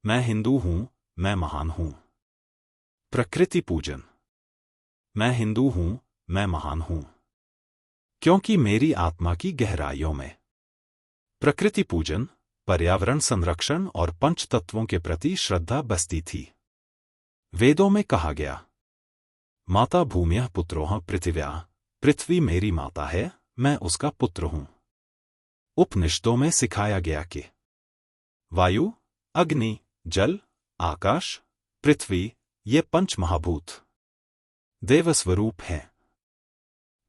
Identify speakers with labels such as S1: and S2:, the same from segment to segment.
S1: मैं हिंदू हूं, मैं महान हूं। प्रकृति पूजन। मैं हिंदू हूं, मैं महान हूं, क्योंकि मेरी आत्मा की गहराइयों में प्रकृति पूजन, पर्यावरण संरक्षण और पंच तत्वों के प्रति श्रद्धा बसती थी। वेदों में कहा गया, माता भूम्यः पुत्रोः पृथिव्याः, पृथ्वी मेरी माता है, मैं उसका पुत्र हूं। उपनिषदों में सिखाया गया कि वायु, अग्नि, जल, आकाश, पृथ्वी ये पंच महाभूत देवस्वरूप हैं।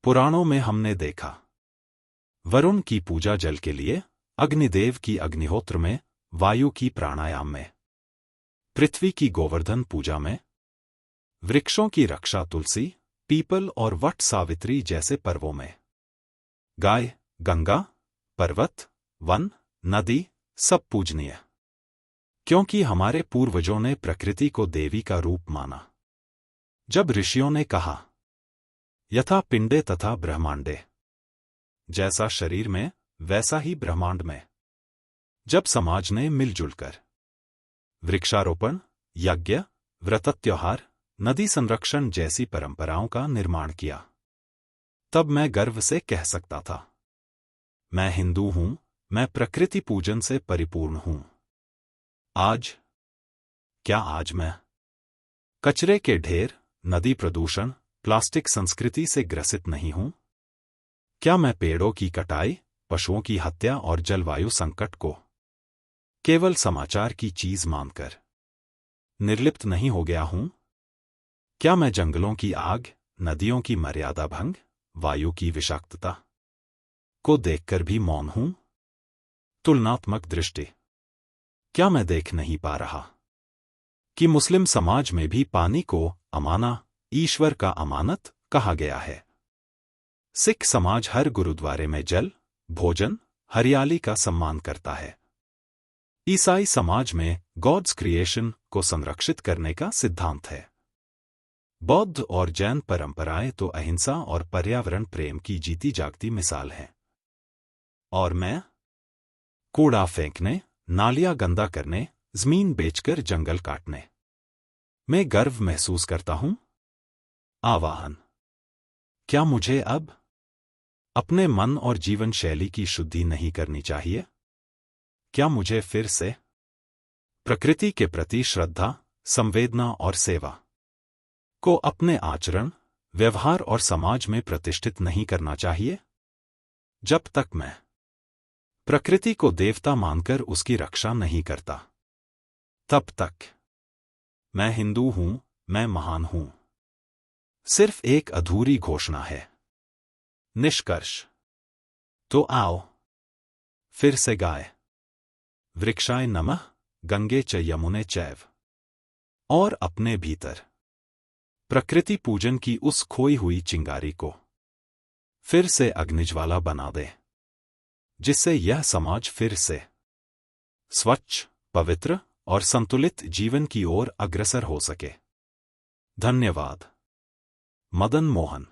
S1: पुराणों में हमने देखा, वरुण की पूजा जल के लिए, अग्निदेव की अग्निहोत्र में, वायु की प्राणायाम में, पृथ्वी की गोवर्धन पूजा में, वृक्षों की रक्षा तुलसी, पीपल और वट सावित्री जैसे पर्वों में, गाय, गंगा, पर्वत, वन, नदी सब पूजनीय, क्योंकि हमारे पूर्वजों ने प्रकृति को देवी का रूप माना। जब ऋषियों ने कहा, यथा पिंडे तथा ब्रह्मांडे, जैसा शरीर में वैसा ही ब्रह्मांड में, जब समाज ने मिलजुल कर वृक्षारोपण, यज्ञ, व्रत, त्योहार, नदी संरक्षण जैसी परंपराओं का निर्माण किया, तब मैं गर्व से कह सकता था, मैं हिंदू हूं, मैं प्रकृति पूजन से परिपूर्ण हूं। आज, क्या आज मैं कचरे के ढेर, नदी प्रदूषण, प्लास्टिक संस्कृति से ग्रसित नहीं हूं? क्या मैं पेड़ों की कटाई, पशुओं की हत्या और जलवायु संकट को केवल समाचार की चीज मानकर निर्लिप्त नहीं हो गया हूं? क्या मैं जंगलों की आग, नदियों की मर्यादा भंग, वायु की विषाक्तता को देखकर भी मौन हूं? तुलनात्मक दृष्टि। क्या मैं देख नहीं पा रहा कि मुस्लिम समाज में भी पानी को अमाना, ईश्वर का अमानत कहा गया है? सिख समाज हर गुरुद्वारे में जल, भोजन, हरियाली का सम्मान करता है। ईसाई समाज में गॉड्स क्रिएशन को संरक्षित करने का सिद्धांत है। बौद्ध और जैन परंपराएं तो अहिंसा और पर्यावरण प्रेम की जीती जागती मिसाल हैं। और मैं कूड़ा फेंकने, नालियां गंदा करने, जमीन बेचकर जंगल काटने में गर्व महसूस करता हूं। आवाहन। क्या मुझे अब अपने मन और जीवन शैली की शुद्धि नहीं करनी चाहिए? क्या मुझे फिर से प्रकृति के प्रति श्रद्धा, संवेदना और सेवा को अपने आचरण, व्यवहार और समाज में प्रतिष्ठित नहीं करना चाहिए? जब तक मैं प्रकृति को देवता मानकर उसकी रक्षा नहीं करता, तब तक मैं हिंदू हूं, मैं महान हूं सिर्फ एक अधूरी घोषणा है। निष्कर्ष। तो आओ फिर से गाए, वृक्षाय नमः, गंगे च यमुने चैव, और अपने भीतर प्रकृति पूजन की उस खोई हुई चिंगारी को फिर से अग्निज्वाला बना दे, जिससे यह समाज फिर से स्वच्छ, पवित्र और संतुलित जीवन की ओर अग्रसर हो सके। धन्यवाद। मदन मोहन।